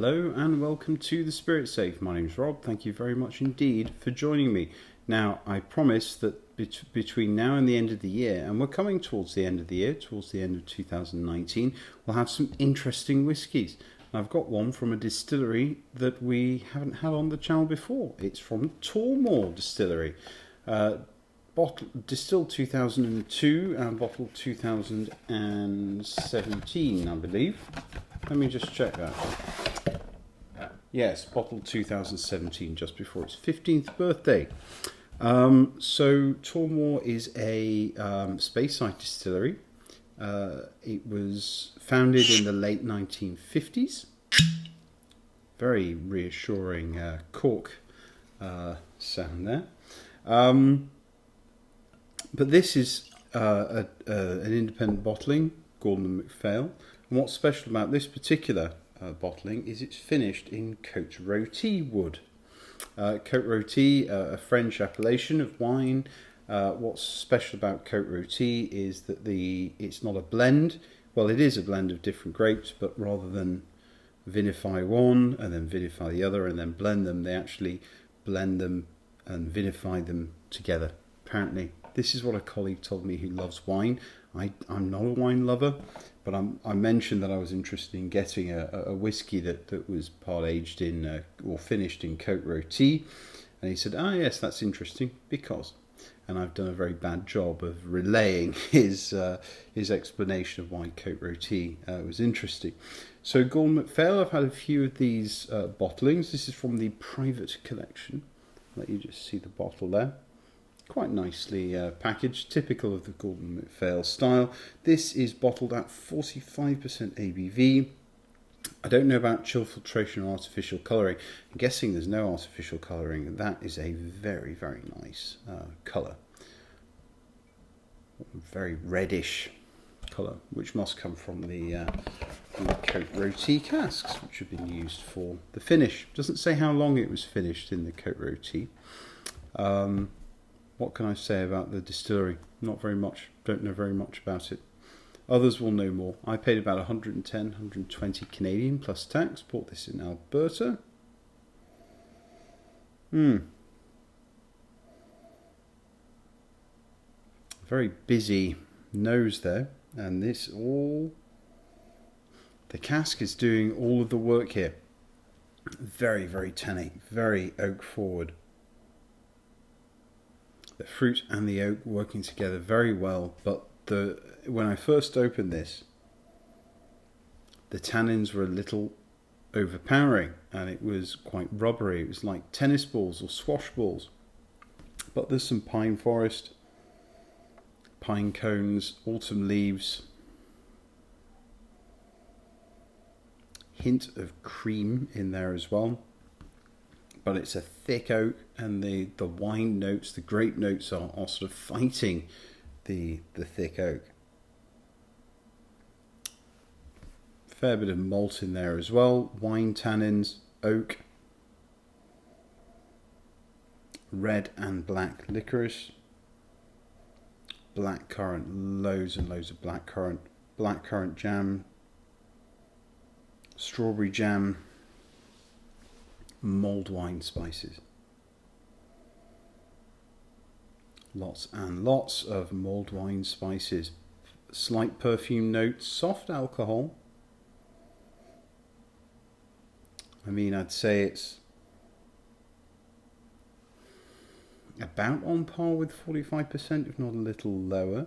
Hello and welcome to The Spirit Safe. My name's Rob. Thank you very much indeed for joining me. Now, I promise that between now and the end of the year, and we're coming towards the end of the year, towards the end of 2019, we'll have some interesting whiskies. I've got one from a distillery that we haven't had on the channel before. It's from Tormore Distillery. Distilled 2002 and bottled 2017, I believe. Let me just check that. Yes, bottled 2017, just before its 15th birthday. So Tormore is a Speyside distillery. It was founded in the late 1950s. Very reassuring cork sound there. But this is an independent bottling, Gordon and MacPhail. And what's special about this particular bottling is it's finished in Côte Rôtie wood. Côte Rôtie, a French appellation of wine. What's special about Côte Rôtie is that it's not a blend. Well, it is a blend of different grapes, but rather than vinify one and then vinify the other and then blend them, they actually blend them and vinify them together. Apparently, this is what a colleague told me who loves wine. I'm not a wine lover, but I mentioned that I was interested in getting a whiskey that was part aged in or finished in Côte Rôtie, and he said, yes, that's interesting because, and I've done a very bad job of relaying his explanation of why Côte Rôtie was interesting. So Gordon MacPhail, I've had a few of these bottlings. This is from the private collection. I'll let you just see the bottle there. Quite nicely packaged, typical of the Gordon MacPhail style. This is bottled at 45% ABV. I don't know about chill filtration or artificial colouring. I'm guessing there's no artificial colouring. That is a very, very nice colour. Very reddish colour, which must come from the Côte Rôtie casks, which have been used for the finish. Doesn't say how long it was finished in the Côte Rôtie. What can I say about the distillery? Not very much. Don't know very much about it. Others will know more. I paid about 110, 120 Canadian plus tax. Bought this in Alberta. Very busy nose there. And the cask is doing all of the work here. Very, very tannic. Very oak forward. The fruit and the oak working together very well, but when I first opened this, the tannins were a little overpowering and it was quite rubbery. It was like tennis balls or squash balls. But there's some pine forest, pine cones, autumn leaves, hint of cream in there as well. But it's a thick oak, and the wine notes, the grape notes are sort of fighting the thick oak. Fair bit of malt in there as well. Wine tannins, oak, red and black licorice, black currant, loads and loads of black currant jam, strawberry jam, mulled wine spices. Lots and lots of mulled wine spices. Slight perfume notes, soft alcohol. I mean, I'd say it's about on par with 45%, if not a little lower.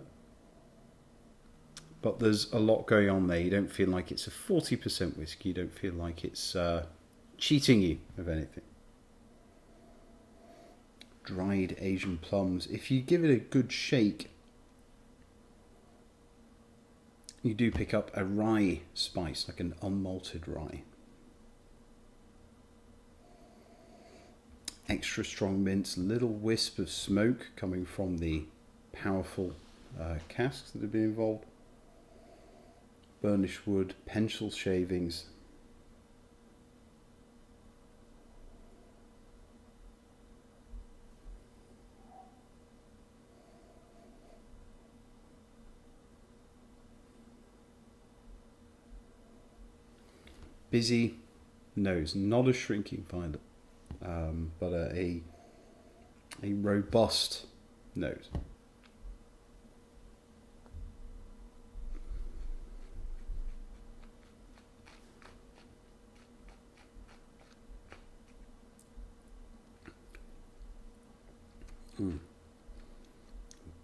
But there's a lot going on there. You don't feel like it's a 40% whiskey. You don't feel like it's cheating you of anything. Dried Asian plums. If you give it a good shake, you do pick up a rye spice, like an unmalted rye. Extra strong mints, little wisp of smoke coming from the powerful casks that have been involved. Burnished wood, pencil shavings. Busy, nose, not a shrinking violet, but a robust nose.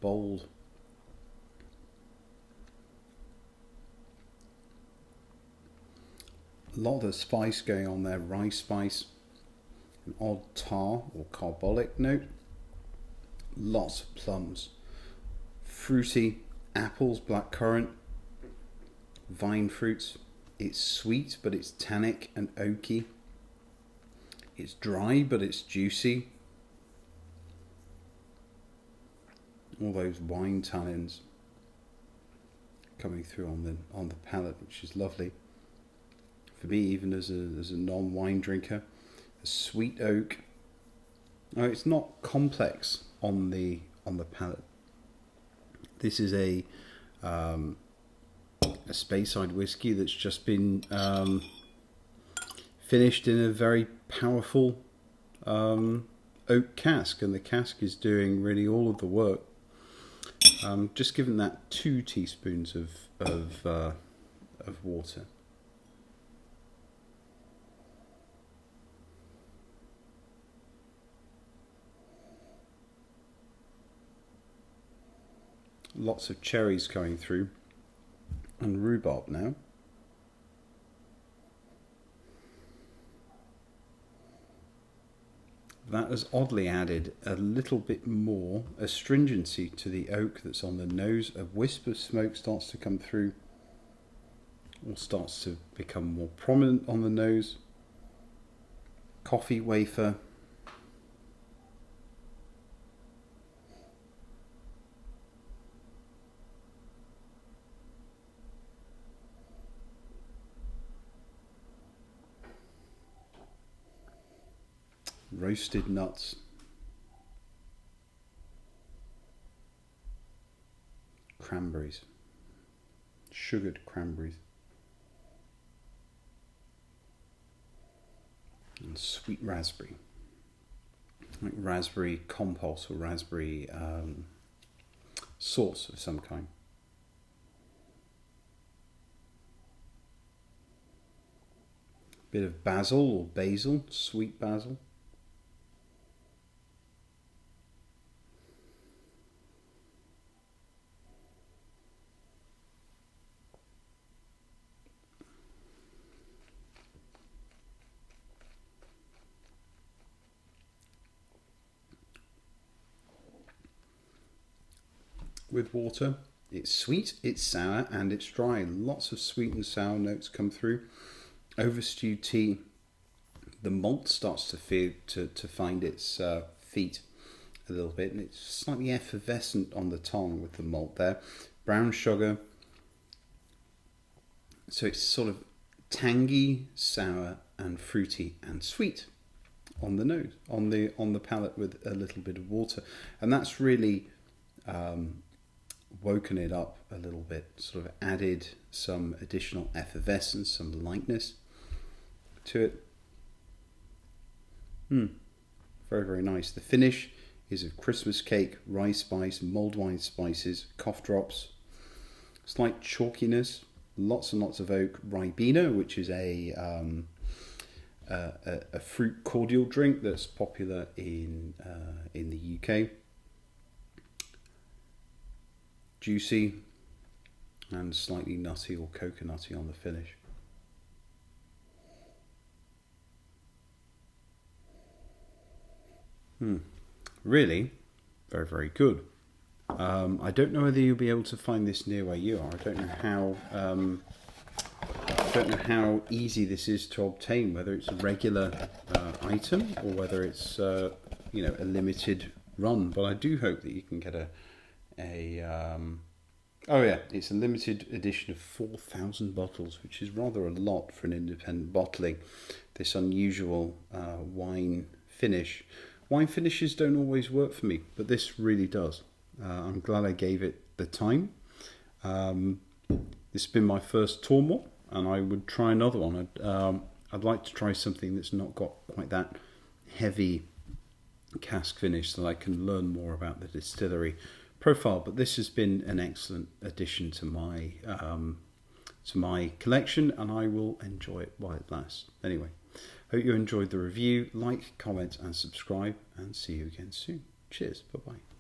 Bold. A lot of spice going on there, rice spice, an odd tar or carbolic note, lots of plums, fruity, apples, blackcurrant, vine fruits. It's sweet, but it's tannic and oaky. It's dry, but it's juicy. All those wine tannins coming through on the palate, which is lovely. For me, even as a non-wine drinker, a sweet oak. Oh, it's not complex on the palate. This is a Speyside whiskey that's just been finished in a very powerful oak cask, and the cask is doing really all of the work. Just given that 2 teaspoons of water. Lots of cherries coming through, and rhubarb now. That has oddly added a little bit more astringency to the oak that's on the nose. A wisp of smoke starts to come through, or starts to become more prominent on the nose. Coffee wafer. Roasted nuts, cranberries, sugared cranberries, and sweet raspberry, like raspberry compote or raspberry sauce of some kind. Bit of basil or basil, sweet basil. With water. It's sweet, it's sour, and it's dry. Lots of sweet and sour notes come through. Overstewed tea. The malt starts to find its feet a little bit, and it's slightly effervescent on the tongue with the malt there. Brown sugar. So it's sort of tangy, sour, and fruity and sweet on the nose, on the palate, with a little bit of water, and that's really woken it up a little bit, sort of added some additional effervescence, some lightness to it. Very, very nice. The finish is of Christmas cake, rye spice, mulled wine spices, cough drops, slight chalkiness, lots and lots of oak, ribena, which is a fruit cordial drink that's popular in the UK. Juicy and slightly nutty or coconutty on the finish. Really, very, very good. I don't know whether you'll be able to find this near where you are. I don't know how easy this is to obtain. Whether it's a regular item or whether it's a limited run. But I do hope that you can get it's a limited edition of 4,000 bottles, which is rather a lot for an independent bottling. This unusual wine finish. Wine finishes don't always work for me, but this really does. I'm glad I gave it the time. This has been my first Tormore, and I would try another one. I'd like to try something that's not got quite that heavy cask finish, so that I can learn more about the distillery profile. But this has been an excellent addition to my collection, and I will enjoy it while it lasts. Anyway, hope you enjoyed the review. Like, comment and subscribe, and see you again soon. Cheers. Bye bye.